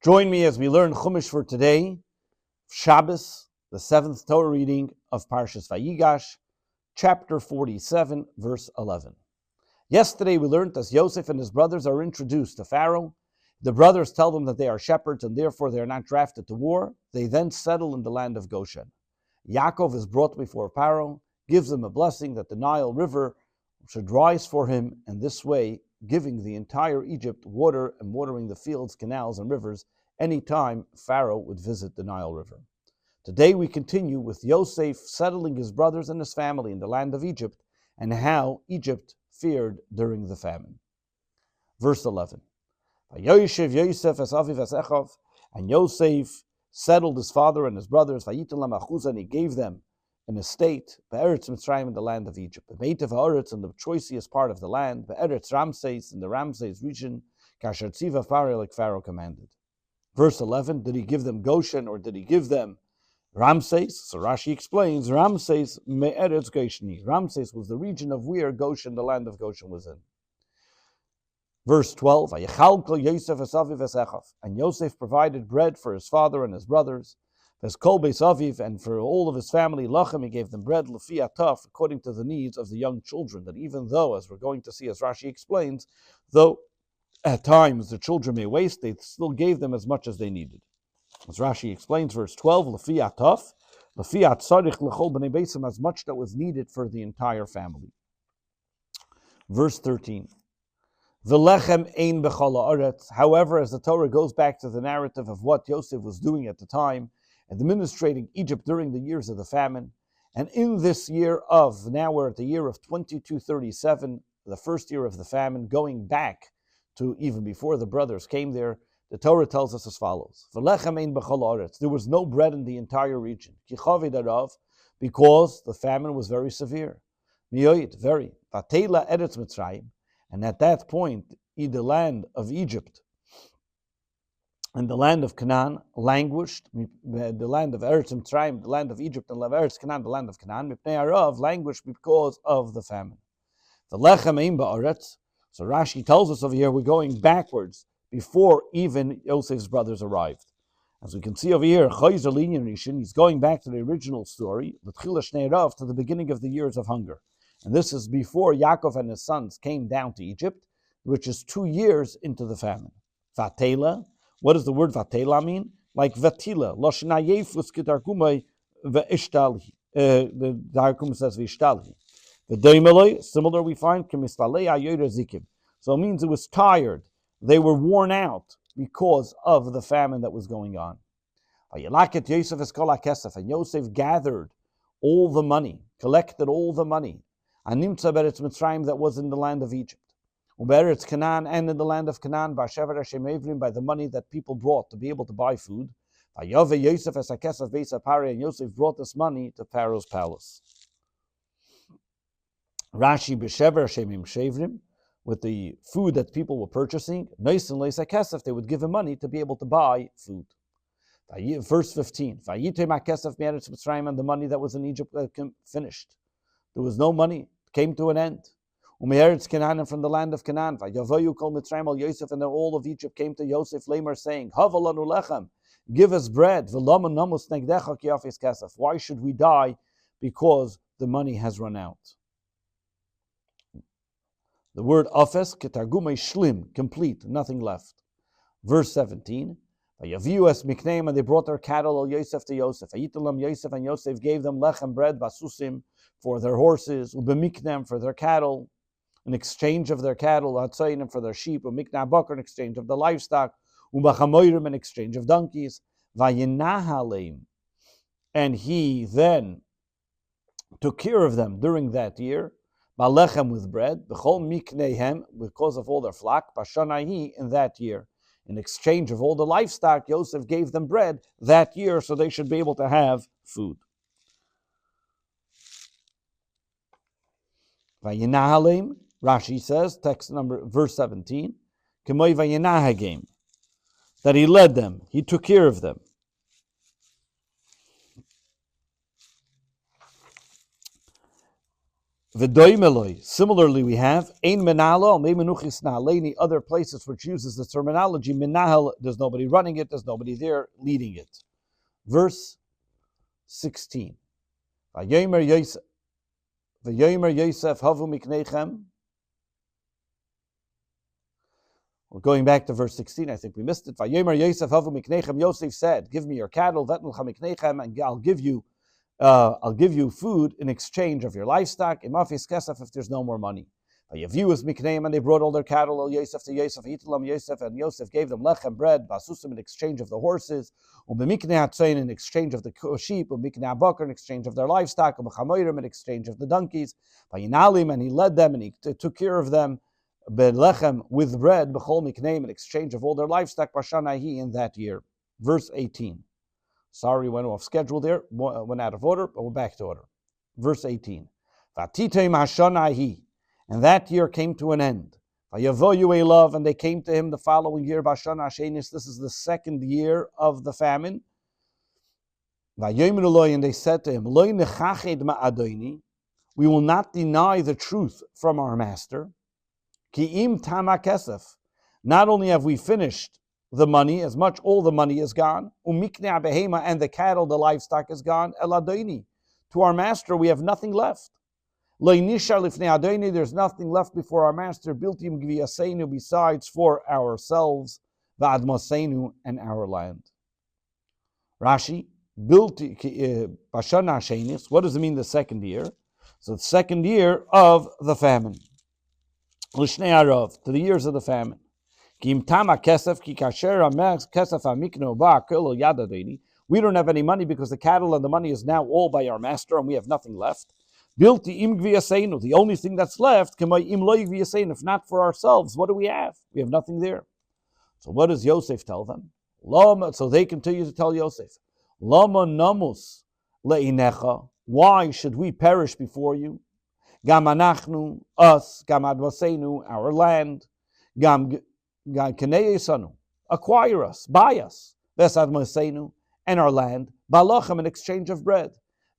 Join me as we learn Chumash for today, Shabbos, the seventh Torah reading of Parshas Vayigash, chapter 47, verse 11. Yesterday we learned as Yosef and his brothers are introduced to Pharaoh. The brothers tell them that they are shepherds and therefore they are not drafted to war. They then settle in the land of Goshen. Yaakov is brought before Pharaoh, gives him a blessing that the Nile River should rise for him, and this way giving the entire Egypt water and watering the fields, canals, and rivers anytime Pharaoh would visit the Nile River. Today we continue with Yosef settling his brothers and his family in the land of Egypt and how Egypt fared during the famine. Verse 11. And Yosef settled his father and his brothers, and he gave them an estate, Be'eretz Mitzrayim, in the land of Egypt, Be'etev Ha'aretz, in the choicest part of the land, Be'eretz Ramses, in the Ramses region, Kasher Tziva Pharaoh, like Pharaoh commanded. Verse 11, did he give them Goshen or did he give them Ramses? So Rashi explains, Ramses Me'eretz Gosheni. Ramses was the region of where Goshen, the land of Goshen, was in. Verse 12, and Yosef provided bread for his father and his brothers, and for all of his family, lachem, he gave them bread, lefi ataf, according to the needs of the young children, that even though, as we're going to see, as Rashi explains, though at times the children may waste, they still gave them as much as they needed. As Rashi explains, verse 12, lefi ataf, lefi atzarich lechol b'nei beisim, as much that was needed for the entire family. Verse 13, V'lechem ein b'chol ha'aretz. However, as the Torah goes back to the narrative of what Yosef was doing at the time, administrating Egypt during the years of the famine, and in this year of, now we're at the year of 2237, the first year of the famine, going back to even before the brothers came there, the Torah tells us as follows, V'lechem ein b'chol ha'aretz. There was no bread in the entire region, ki chavid harav, because the famine was very severe. Miyoyit, very. Vatela eretz Mitzrayim. And at that point, the land of Egypt and the land of Canaan languished. The land of Eretz Mitzrayim, the land of Egypt, and Eretz Canaan, the land of Canaan, Mipnei Arav, languished because of the famine. The lechem ein ba'aretz. So Rashi tells us over here, we're going backwards before even Yosef's brothers arrived. As we can see over here, he's going back to the original story, to the beginning of the years of hunger. And this is before Yaakov and his sons came down to Egypt, which is 2 years into the famine. Vatela, what does the word vatela mean? Like vatila, loshinayefus ketarkumai ve'ishtalhi. The Darkum says ve'ishtalhi. The doimeloi, similar we find, kemistalei ayoyre zikim. So it means it was tired. They were worn out because of the famine that was going on. Vayelaket Yosef eskola kesef, and Yosef gathered all the money, collected all the money, Animtza beretz Mitzrayim, that was in the land of Egypt, uberetz Canaan, and in the land of Canaan, b'ashever Hashem Evrim, by the money that people brought to be able to buy food. Vayove Yosef es hakesef beis hapare, and Yosef brought this money to Pharaoh's palace. Rashi b'shever Hashem Evrim, with the food that people were purchasing, noisen leis hakesef, they would give him money to be able to buy food. Verse 15, Vayitem hakesef me'eretz Mitzrayim, and the money that was in Egypt finished. There was no money. It came to an end. Ume'eretz Canaan, and from the land of Canaan. Vayavoyu kol Mitzrayim al Yosef, and all of Egypt came to Yosef, Lamer, saying, Hava lanu lechem, give us bread. V'lama namus negdecha ki afis kesef. Why should we die? Because the money has run out. The word afes, ketargumei shlim, complete, nothing left. Verse 17, Vayaviu es mikneim, and they brought their cattle al Yosef to Yosef. Vayitelam Yosef, and Yosef gave them lechem, bread, basusim, for their horses, ubemiknem, for their cattle, in exchange of their cattle, hatzayim, for their sheep, umikna bakar, in exchange of the livestock, ubachamoyrim, in exchange of donkeys, vayinahalim, and he then took care of them during that year, balechem, with bread, b'chol miknehem, because of all their flock, bashanahi, in that year. In exchange of all the livestock, Yosef gave them bread that year, so they should be able to have food. Vayinahalim, Rashi says, verse 17, K'moi vayinahagim, that he led them, he took care of them. Similarly, we have ein menalo memenuchis na'aleini, other places which uses the terminology menahel. There's nobody running it. There's nobody there leading it. Verse 16. Vayomer Yosef havu miknechem. We're going back to verse 16. I think we missed it. Vayomer Yosef havu miknechem. Yosef said, "Give me your cattle, vetnulcha miknechem, and I'll give you food in exchange of your livestock. Imafis kesef, if there's no more money." Vayavius mikneim, and they brought all their cattle. El Yosef to Yosef, Yitlam Yosef, and Yosef gave them lechem bread, basusim in exchange of the horses, ubemiknei hatzayin in exchange of the sheep, ubemiknei habakar in exchange of their livestock, ubechamoirim in exchange of the donkeys. Vayinalim, and he led them and he took care of them. Belechem with bread, bechol mikneim in exchange of all their livestock, bashanahi in that year. Verse 18. Sorry, went off schedule there, went out of order, but we're back to order. Verse 18. Vatitem hashanahi. And that year came to an end. Vayavoyu elav, and they came to him the following year. Bashana Hashenis, this is the second year of the famine. Vayomer Eloi, and they said to him, Loi nechached ma'adoini, we will not deny the truth from our master. Ki im tama kesef, not only have we finished the money, as much all the money is gone. Umikne behema, and the cattle, the livestock is gone. Eladoini, to our master we have nothing left. There's nothing left before our master, biltim gviyaseinu, besides for ourselves, va'admoseinu, and our land. Rashi, bilti bashana shenis, what does it mean the second year? So the second year of the famine. Lishnei arav, to the years of the famine. We don't have any money because the cattle and the money is now all by our master and we have nothing left. The only thing that's left, if not for ourselves, what do we have? We have nothing there. So what does Yosef tell them? So they continue to tell Yosef, Lama namus le'inecha, why should we perish before you? Gam anachnu, us, gam advaseinu, our land, gam kaneyesanu, acquire us, buy us, ves advaseinu, and our land, balachem, in exchange of bread.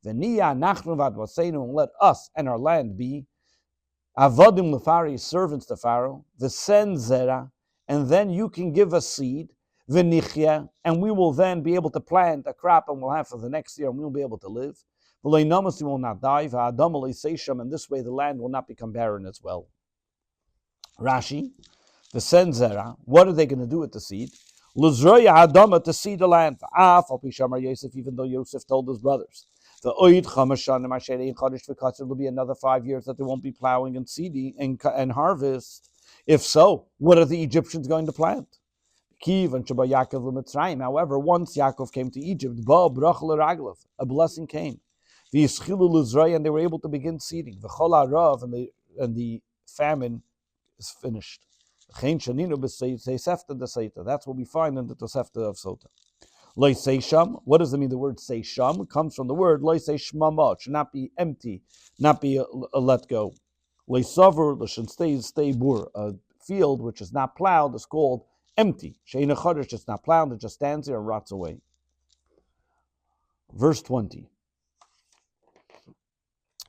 V'niya nachnu v'advaseinu, and let us and our land be avodim lefari, servants to Pharaoh, v'sen zera, and then you can give us seed, v'nichya, and we will then be able to plant a crop and we'll have for the next year and we'll be able to live. V'leinamus, we will not die, v'adam seisham, and this way the land will not become barren as well. Rashi, v'sen zera, what are they going to do with the seed? L'zroya adama, to seed the land. V'af al pishamar Yosef, even though Yosef told his brothers, the oid chamashan masherei chodesh v'katzer, will be another 5 years that they won't be plowing and seeding and harvest. If so, what are the Egyptians going to plant? However, once Yaakov came to Egypt, a blessing came. And they were able to begin seeding. And the famine is finished. That's what we find in the Tosefta of Sota. Loi seisham, what does it mean? The word seisham? It comes from the word loi seishmama. It should not be empty, not be a let go. Loi saver, l'shen stay bur. A field which is not plowed is called empty. Sheina chodesh, it's not plowed, it just stands there and rots away. Verse 20.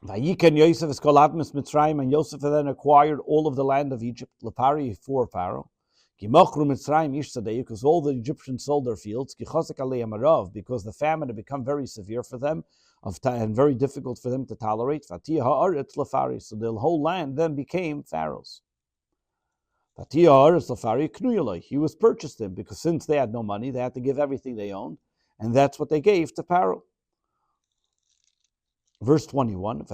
Vayiken Yosef es kol admas Mitzrayim, and Yosef then acquired all of the land of Egypt, Lepari, for Pharaoh. Because all the Egyptians sold their fields, because the famine had become very severe for them and very difficult for them to tolerate. So the whole land then became Pharaoh's. He was purchased him, because since they had no money, they had to give everything they owned, and that's what they gave to Pharaoh. Verse 21,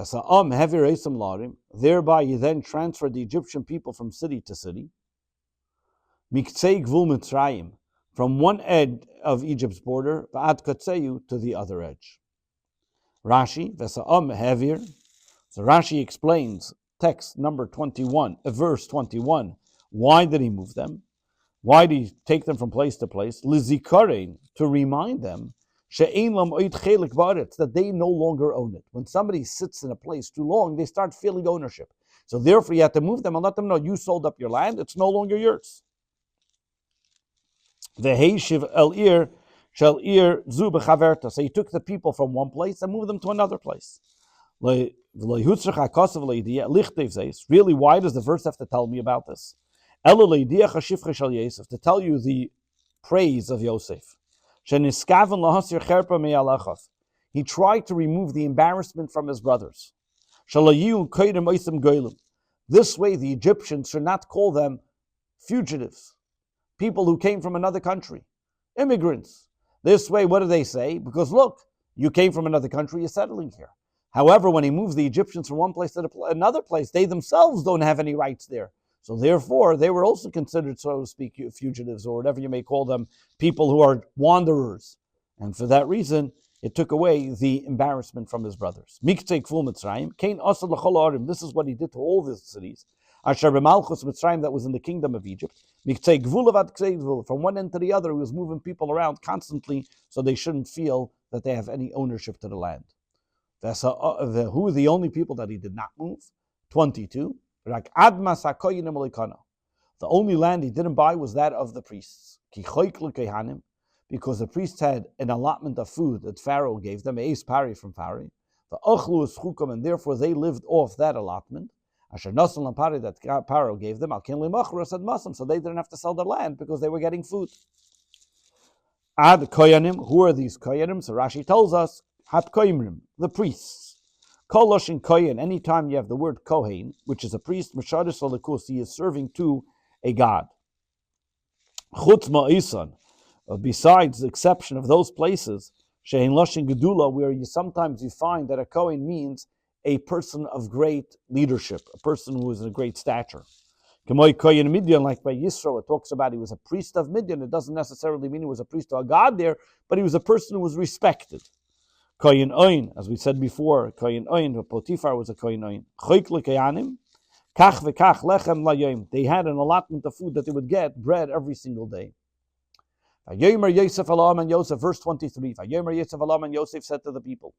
thereby he then transferred the Egyptian people from city to city. From one edge of Egypt's border to the other edge. Rashi, heavier. So Rashi explains text number 21, verse 21. Why did he move them? Why did he take them from place to place? Lizikarein, to remind them that they no longer own it. When somebody sits in a place too long, they start feeling ownership. So therefore, you have to move them and let them know you sold up your land; it's no longer yours. So he took the people from one place and moved them to another place. Really, why does the verse have to tell me about this? To tell you the praise of Yosef. He tried to remove the embarrassment from his brothers. This way, the Egyptians should not call them fugitives, people who came from another country, immigrants. This way, what do they say? Because look, you came from another country, you're settling here. However, when he moves the Egyptians from one place to another place, they themselves don't have any rights there. So therefore, they were also considered, so to speak, fugitives, or whatever you may call them, people who are wanderers. And for that reason, it took away the embarrassment from his brothers. This is what he did to all the cities. That was in the kingdom of Egypt. From one end to the other, he was moving people around constantly so they shouldn't feel that they have any ownership to the land. Who are the only people that he did not move? 22. The only land he didn't buy was that of the priests. Because the priests had an allotment of food that Pharaoh gave them, eis pari from Pharaoh, and therefore they lived off that allotment. That Pharaoh gave them, so they didn't have to sell their land because they were getting food. Ad koyanim, who are these koyanim? So Rashi tells us, hat koyimrim, the priests. Koloshin koyin, anytime you have the word kohen, which is a priest, mashadis alakus, he is serving to a god. Chutz ma'isan, besides the exception of those places, shehin loshin gedula, where you sometimes find that a kohen means a person of great leadership, a person who is in a great stature. Like by Yisro, it talks about he was a priest of Midian. It doesn't necessarily mean he was a priest to a god there, but he was a person who was respected. Koyin Oin, as we said before, Koyin Oin, Potiphar was a Koyin Oin. Kach v'kach lechem layom. They had an allotment of food that they would get, bread every single day. Vayomer Yosef Elam and Yosef, verse 23. Vayomer Yosef Elam and Yosef said to the people,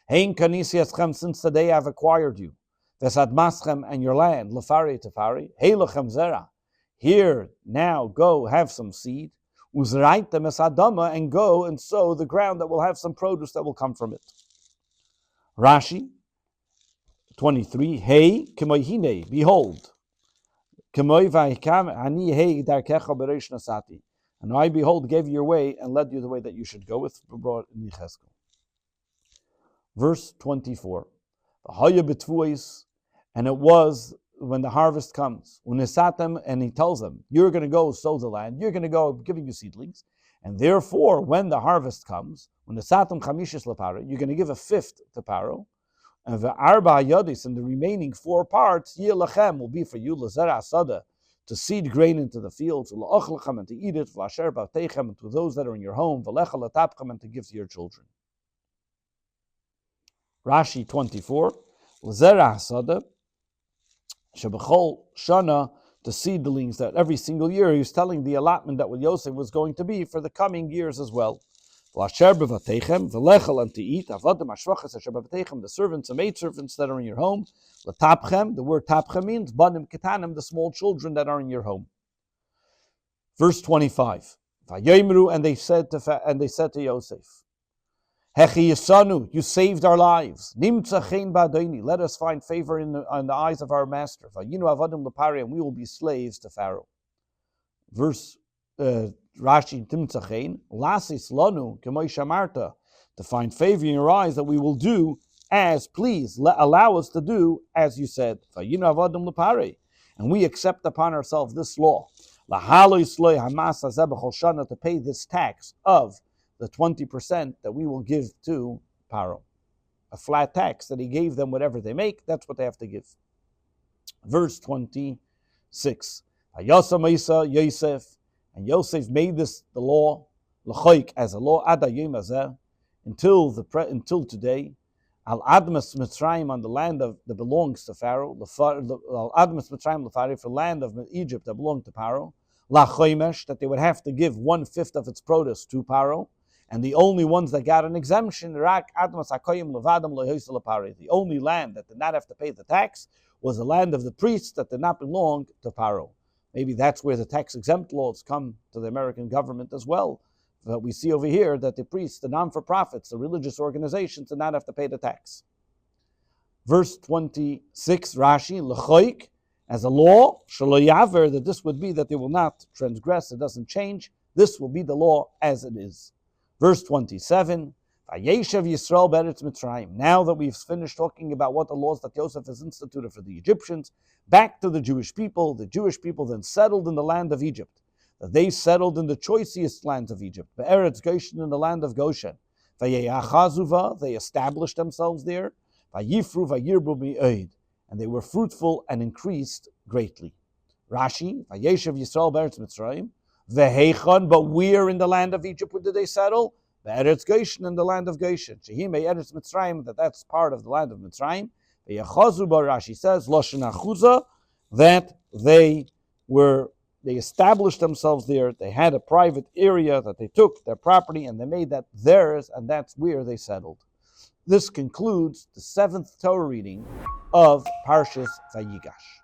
Hein kanisiaschem, since today I have acquired you, Vesadmaschem and your land, Lefari Tefari, Heilechem Zera. Here, now, go have some seed, Uzraita Mesadama, and go and sow the ground that will have some produce that will come from it. Rashi 23, Hey, Kemoihine, behold, Kemoi Vaikam Ani Hey Darkecha Bereish Nasati. And I, behold, gave you your way and led you the way that you should go with. Verse 24. And it was when the harvest comes, and he tells them, you're going to go sow the land, you're going to go giving you seedlings, and therefore, when the harvest comes, when the satam chamishis lepara, you're going to give a fifth to Paro, and the arba yodis, and the remaining 4 parts, yilachem, will be for you, lazera asada, to seed grain into the fields, la'ochlachem, and to eat it, v'asher b'ateichem, and to those that are in your home, v'lecha latapchem, and to give to your children. Rashi 24, L'zera hasada, shebechol shana, the seedlings that every single year, he was telling the allotment that Yosef was going to be for the coming years as well. L'asher b'vatechem, v'lechel, and to eat, avadim ashvachas asher b'vatechem, the servants and maidservants that are in your home, l'tapchem, the word tapchem means banim ketanim, the small children that are in your home. Verse 25, Vayomru, and they said to Yosef, Hechi Yisanu, you saved our lives. Nimtza chen ba'adoni, let us find favor in the eyes of our master. Vayinu avadim lepari, and we will be slaves to Pharaoh. Verse Rashi Timtza chen, lasis lanu k'moi shamarta, to find favor in your eyes that we will do as please. Allow us to do as you said. Vayinu avadim lepari, and we accept upon ourselves this law. Lahalo yisloi hamas hazeh b'chol shana, to pay this tax of the 20% that we will give to Paro. A flat tax that he gave them, whatever they make, that's what they have to give. Verse 26. Yosef, and Yosef made this the law, l'choik, as a law, ad hayom hazeh, until today, al admas Mitzrayim, on the land that belongs to Pharaoh, al admas Mitzrayim l'fari, for land of Egypt that belonged to Paro, lachoimesh, that they would have to give 1/5 of its produce to Paro. And the only ones that got an exemption, the only land that did not have to pay the tax was the land of the priests that did not belong to Paro. Maybe that's where the tax exempt laws come to the American government as well. But we see over here that the priests, the non-for-profits, the religious organizations did not have to pay the tax. Verse 26, Rashi, L'choik, as a law, shelo yaver, that this would be that they will not transgress, it doesn't change. This will be the law as it is. Verse 27, Vayeshev Yisrael be'eretz Mitzrayim. Now that we've finished talking about what the laws that Yosef has instituted for the Egyptians, back to the Jewish people. The Jewish people then settled in the land of Egypt. They settled in the choicest lands of Egypt, be'eretz Goshen, in the land of Goshen. Vayeachazuva, they established themselves there. Vayifru vayirbu mi'od, and they were fruitful and increased greatly. Rashi, Vayeshev Yisrael be'eretz Mitzrayim, veheichon, but where in the land of Egypt did they settle? Be'eretz Goshen, in the land of Goshen. Shehim be'eretz Mitzrayim, that's part of the land of Mitzrayim. Ve'yachazu ba, Rashi says, Loshen achuza, that they established themselves there. They had a private area that they took, their property, and they made that theirs, and that's where they settled. This concludes the 7th Torah reading of Parshas Vayigash.